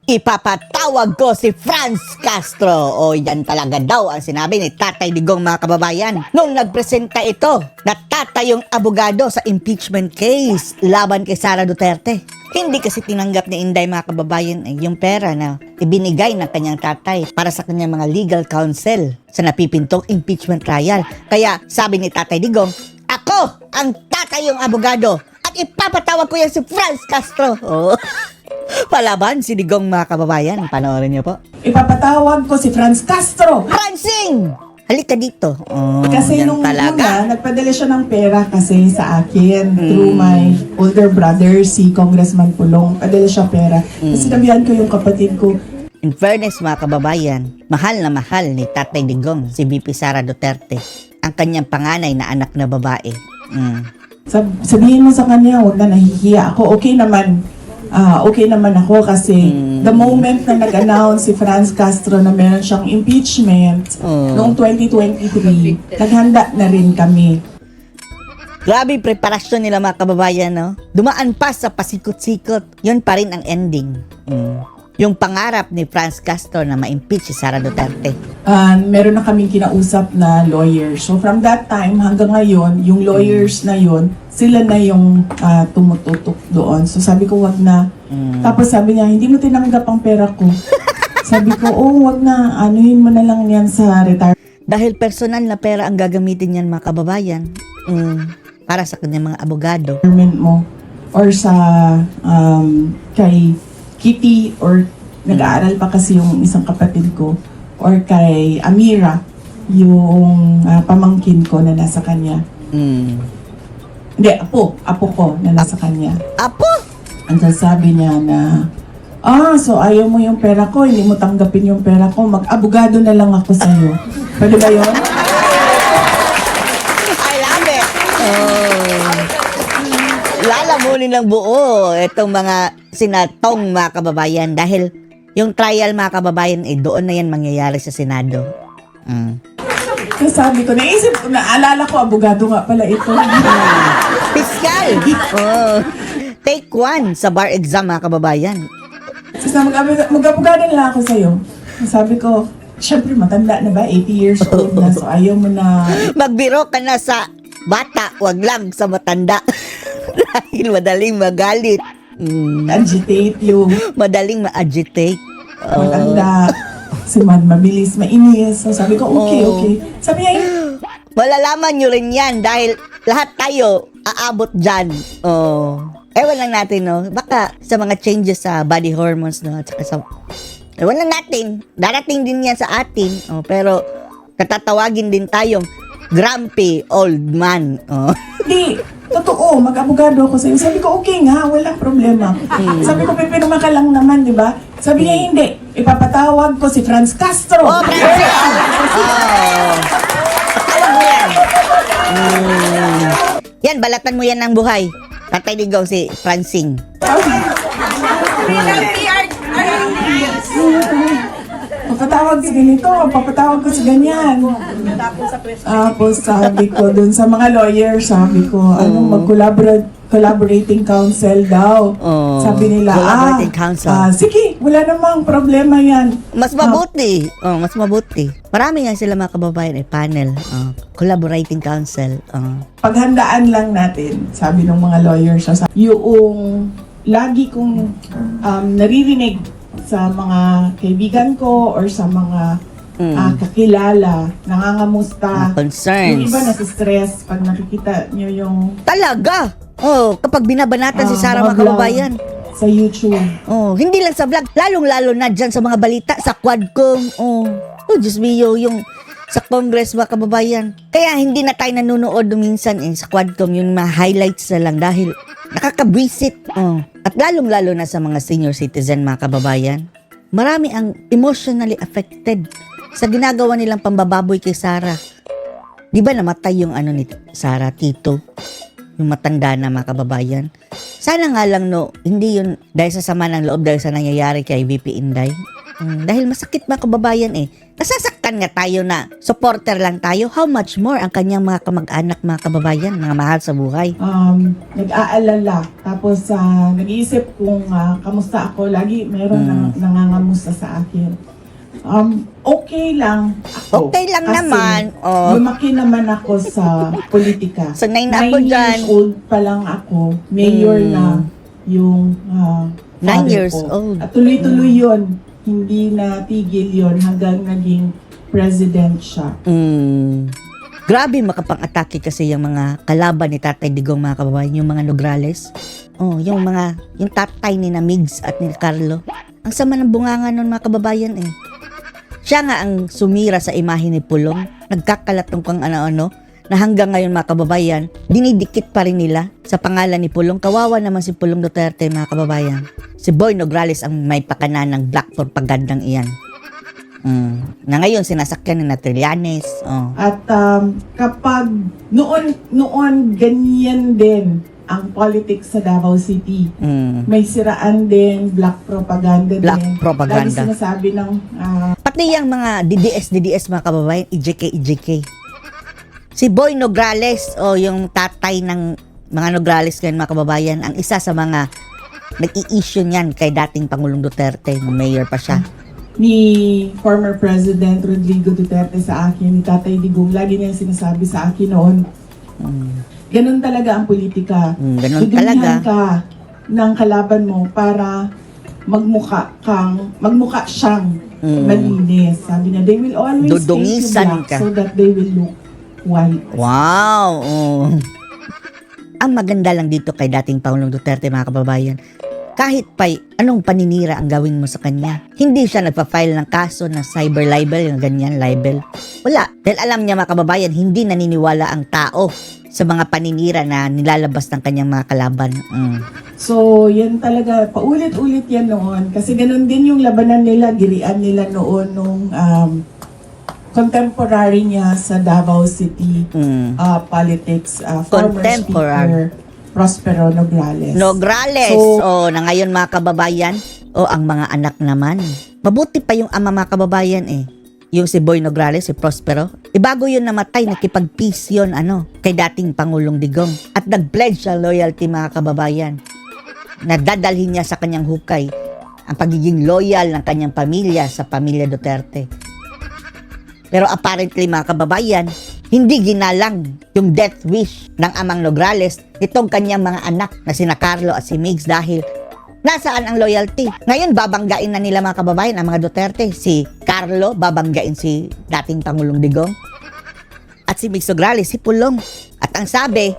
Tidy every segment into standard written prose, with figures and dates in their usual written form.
Ipapatawag ko si Franz Castro. O yan talaga daw ang sinabi ni Tatay Digong, mga kababayan, nung nagpresenta ito na tatay yung abogado sa impeachment case laban kay Sara Duterte. Hindi kasi tinanggap ni Inday, mga kababayan, yung pera na ibinigay ng kanyang tatay para sa kanyang mga legal counsel sa napipintong impeachment trial. Kaya sabi ni Tatay Digong, ako ang tatay yung abogado at ipapatawag ko yan si Franz Castro. Oh. Palaban si Digong, mga kababayan. Panoorin niyo po. Ipapatawag ko si Franz Castro. Francing! Halika dito. Oh, Kasi yan nung talaga. una, nagpadala siya ng pera kasi sa akin through my older brother, si Congressman Pulong. Padala siya pera. Kasi sinabihan ko yung kapatid ko, In fairness, mga kababayan, mahal na mahal ni Tatay Digong si VP Sara Duterte, ang kanyang panganay na anak na babae. sabihin mo sa kanya, huwag na nahihiya ako. Okay naman ako kasi the moment na nag-announce si Franz Castro na meron siyang impeachment noong 2023, naghanda na rin kami. Grabe preparasyon nila, mga kababayan, no? Dumaan pa sa pasikot-sikot. Yun pa rin ang ending. Yung pangarap ni Franz Castro na ma-impeach si Sara Duterte. Meron na kaming kinausap na lawyer. So from that time hanggang ngayon, yung lawyers na yun, sila na yung tumututok doon. So sabi ko, wag na. Tapos sabi niya, hindi mo tinanggap ang pera ko. Sabi ko, wag na. Anuhin mo na lang yan sa retirement Dahil personal na pera ang gagamitin niyan, mga kababayan. Para sa kanyang mga abogado. mo. Or sa kay Kitty, or nag-aaral pa kasi yung isang kapatid ko. Or kay Amira, yung pamangkin ko na nasa kanya. Hindi, apo ko na nasa kanya. Apo! Ang sabi niya na, so ayaw mo yung pera ko, hindi mo tanggapin yung pera ko, mag-abogado na lang ako sa'yo. Pwede ba yun? I love it! Lalamunin ng buo itong mga sinatong, mga kababayan, dahil yung trial, mga kababayan, doon na yan mangyayari sa Senado. Kasi sabi ko, naalala ko, abogado nga pala ito. Piskal! Take 1 sa bar exam, mga kababayan. Kasi mag-abogado na lang ako sa'yo. Sabi ko, syempre matanda na ba? 80 years old na, so ayaw mo na. Magbiro ka na sa bata, wag lang sa matanda. Dahil madaling magalit. Agitate yung Madaling ma-agitate. matanda. Si mabilis, mainis. So sabi ko, okay. Sabi niya, Malalaman nyo rin yan dahil lahat tayo aabot dyan. Ewan lang natin, no? Baka sa mga changes sa body hormones, no? At saka sa... Ewan lang natin. Darating din yan sa atin. Pero katatawagin din tayong grumpy old man. hindi, totoo, mag-abogado ako sa'yo. Sabi ko, okay nga, walang problema. Sabi ko, pipirma ka lang naman, di ba? Sabi niya, hindi. Ipapatawag ko si Franz Castro. Francis! Patawag mo yan. Yan, balatan mo yan ng buhay. Tatay Digong si Francing. Papatawag si ganito, papatawag ko si ganyan. Tapos sabi ko dun sa mga lawyers, sabi ko, collaborating counsel daw. Sabi nila, collaborating counsel. Sige, wala namang problema yan. Mas mabuti. Mas mabuti. Marami nga sila, mga kababayan, panel. Collaborating counsel. Paghandaan lang natin, sabi ng mga lawyers, yung lagi kong naririnig sa mga kaibigan ko or sa mga kakilala, nangangamusta. Concerns. Yung iba nasi-stress pag nakikita nyo yung Talaga! Kapag binabanatan si Sara, mga mga vlog kababayan. sa YouTube. Hindi lang sa vlog, lalong-lalo na dyan sa mga balita, sa Quadcom. Diyos mio, yung sa Congress, mga kababayan. Kaya hindi na tayo nanonood minsan sa Quadcom, yung mga highlights na lang dahil nakakabwisit. At lalong-lalo na sa mga senior citizen, mga kababayan. Marami ang emotionally affected sa ginagawa nilang pambababoy kay Sara. Di ba namatay yung ni Sara, Tito? Yung matanda na, mga kababayan. Sana nga lang, hindi yun dahil sa sama ng loob, dahil sa nangyayari kay VP Inday. Dahil masakit, mga kababayan, nasasaktan Nasaktan nga tayo na supporter lang tayo. How much more ang kanyang mga kamag-anak, mga kababayan, mga mahal sa buhay. Nag-aalala. Tapos nag-iisip kung kamusta ako. Lagi meron nangangamusta sa akin. Okay lang ako. Okay lang kasi naman. lumaki naman ako sa politika. So, 9 na ako 9 dyan. years old pa lang ako. Mayor na yung 9 father years ko. old. At tuloy-tuloy yun. Hindi na tigil yun hanggang naging president siya. Grabe makapang-atake kasi yung mga kalaban ni Tatay Digong, mga kababayan, yung mga Nograles. Yung tatay ni na Migs at ni Carlo. Ang sama ng bunganga nun, mga kababayan eh. Siya nga ang sumira sa imahe ni Pulong. Nagkakalat ng kung ano-ano na hanggang ngayon, mga kababayan, dinidikit pa rin nila sa pangalan ni Pulong. Kawawa naman si Pulong Duterte, mga kababayan. Si Boy Nograles ang may pakanan ng black propagandang iyan. Na ngayon, sinasakyan ni na Trillanes. At kapag noon ganyan din ang politics sa Davao City. May siraan din, black propaganda Black din. propaganda. Lagi sinasabi ng Pati yung mga DDS, mga kababayan, EJK. Si Boy Nograles, yung tatay ng mga Nograles ngayon, mga kababayan, ang isa sa mga nag-i-issue niyan kay dating Pangulong Duterte, nung mayor pa siya. ni former President Rodrigo Duterte sa akin, ni Tatay Digong, lagi niya sinasabi sa akin noon, ganun talaga ang politika. Ganun Dudungihan talaga. ka ng kalaban mo para magmukha siyang malinis. Sabi niya, they will always paint you Dudungisan black ka. so that they will look white. Wow! Ang maganda lang dito kay dating Pangulong Duterte, mga kababayan, kahit pa anong paninira ang gawin mo sa kanya, hindi siya nagpa-file ng kaso ng cyber libel, yung ganyan, libel. Wala. Dahil alam niya, mga kababayan, hindi naniniwala ang tao sa mga paninira na nilalabas ng kanyang mga kalaban. So, yan talaga, paulit-ulit yan noon. Kasi ganun din yung labanan nila, girian nila noon nung contemporary niya sa Davao City politics, former Contemporary. Speaker Prospero Nograles. Nograles! So, na ngayon, mga kababayan, ang mga anak naman. Mabuti pa yung ama, mga kababayan yung si Boy Nograles, si Prospero. Bago yun namatay, nakipag-peace yun, kay dating Pangulong Digong. At nag-pledge siya loyalty, mga kababayan. Nadadalhin niya sa kanyang hukay ang pagiging loyal ng kanyang pamilya sa pamilya Duterte. Pero apparently, mga kababayan, hindi ginalang yung death wish ng amang Nograles nitong kanyang mga anak na sina Carlo at si Migs dahil nasaan ang loyalty? Ngayon, babanggain na nila, mga kababayan, ang mga Duterte. Si Carlo, babanggain si dating Pangulong Digong. At si Migs Nograles, si Pulong. At ang sabi,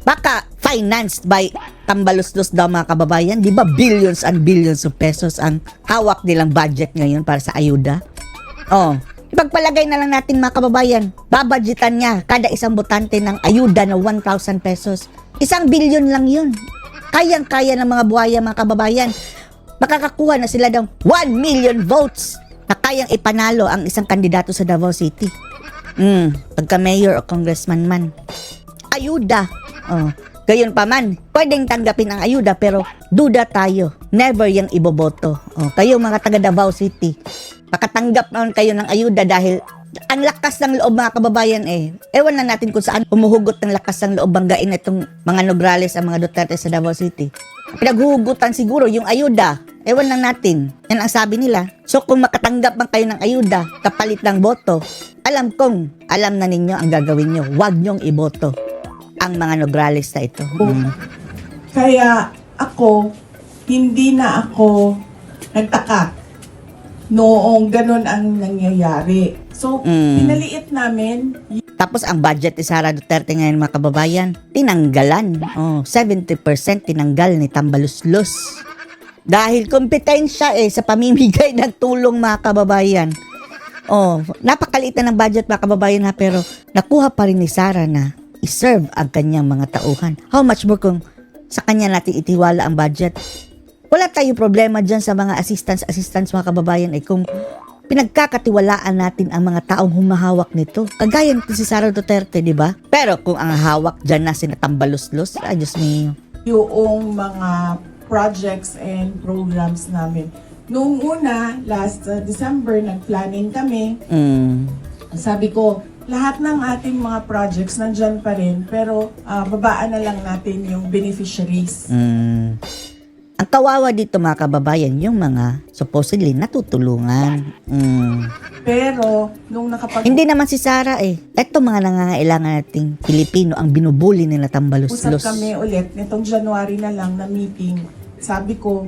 baka financed by Tambaluslos daw, mga kababayan. Di ba billions and billions of pesos ang hawak nilang budget ngayon para sa ayuda? Ipagpalagay na lang natin, mga kababayan, babudgetan niya kada isang botante ng ayuda na 1,000 pesos. 1 billion lang yun. Kayang-kaya ng mga buhaya, mga kababayan. Makakakuha na sila ng 1 million votes na kayang ipanalo ang isang kandidato sa Davao City. Pagka mayor o congressman man. Ayuda. Gayon pa man, pwedeng tanggapin ang ayuda pero duda tayo. Never yung iboboto. Kayo, mga taga Davao City, makatanggap naman kayo ng ayuda dahil ang lakas ng loob, mga kababayan ewan na natin kung saan humuhugot ng lakas ng loob banggain itong mga Nograles, ang mga Duterte sa Davao City. Pinaghuhugutan siguro yung ayuda. Ewan lang natin. Yan ang sabi nila. So kung makatanggap man kayo ng ayuda kapalit ng boto, alam na ninyo ang gagawin nyo. Huwag nyong iboto ang mga Nograles na ito. Kaya ako, hindi na ako nagtaka noong ganun ang nangyayari. So, pinaliit namin. Tapos ang budget ni Sara Duterte ngayon, mga kababayan, tinanggalan. 70% tinanggal ni Tambaluslos. Dahil kompetensya sa pamimigay ng tulong, mga kababayan. Napakaliit na ng budget, mga kababayan pero nakuha pa rin ni Sara na iserve ang kanyang mga tauhan. How much more kung sa kanya natin itiwala ang budget? Wala tayong problema dyan sa mga assistants, mga kababayan kung pinagkakatiwalaan natin ang mga taong humahawak nito. Kagaya nito si Sara Duterte, di ba? Pero kung ang hawak dyan na sinatambaluslos, Diyos mio. Yung mga projects and programs namin, noong una, last December, nag-planning kami. Mm. Sabi ko, lahat ng ating mga projects nandyan pa rin, pero babaan na lang natin yung beneficiaries. Mm. Ang kawawa dito mga kababayan, yung mga supposedly natutulungan. Mm. Pero, nung Hindi naman si Sarah eh. Ito mga nangangailangan nating Pilipino ang binubuli nila usap tambaluslos. kami ulit, nitong January na lang na meeting, sabi ko,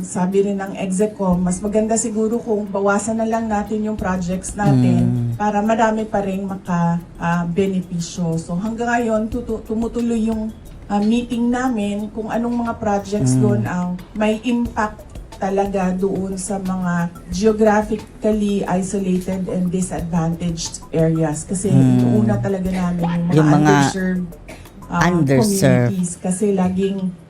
sabi rin ng exec ko, mas maganda siguro kung bawasan na lang natin yung projects natin para marami pa rin maka-benepisyo. So hanggang ngayon, tumutuloy yung meeting namin kung anong mga projects doon ang may impact talaga doon sa mga geographically isolated and disadvantaged areas. Kasi inuuna talaga namin yung mga underserved communities. Kasi laging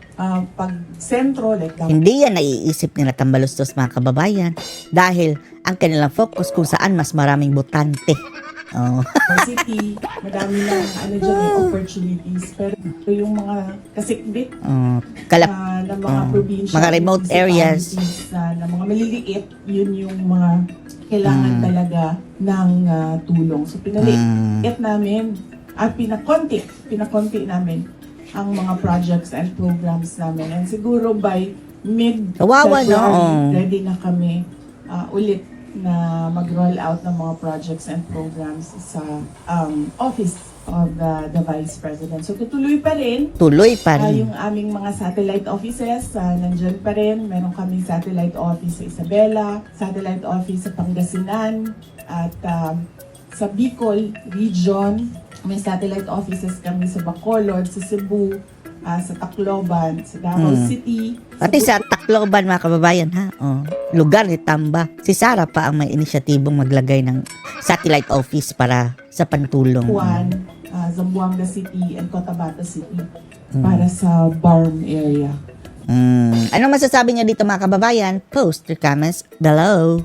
pag sentro, like Hindi yan naiisip nila tambaluslos mga kababayan dahil ang kanilang focus kung saan mas maraming botante. Oh. city, madami lang opportunities. Pero yung mga kasikbit ng mga probinsya, mga remote areas, na mga maliliit, yun yung mga kailangan talaga ng tulong. So pinaliit namin at pinakonti namin ang mga projects and programs namin. And siguro by Kawawa, no? mid-February, ready na kami ulit na mag-roll out ng mga projects and programs sa office of the Vice President. So tutuloy pa rin. Tuloy pa rin. Yung aming mga satellite offices, nandyan pa rin. Meron kaming satellite office sa Isabela, satellite office sa Pangasinan, at sa Bicol region, may satellite offices kami sa Bacolod, sa Cebu, sa Tacloban, sa Davao City. Pati sa Tacloban mga kababayan ha. Oh, lugar ni Tamba. Si Sarah pa ang may inisyatibong maglagay ng satellite office para sa pantulong. Juan, Zamboanga City, and Cotabato City para sa Barm area. Anong masasabi niyo dito mga kababayan? Post your comments below.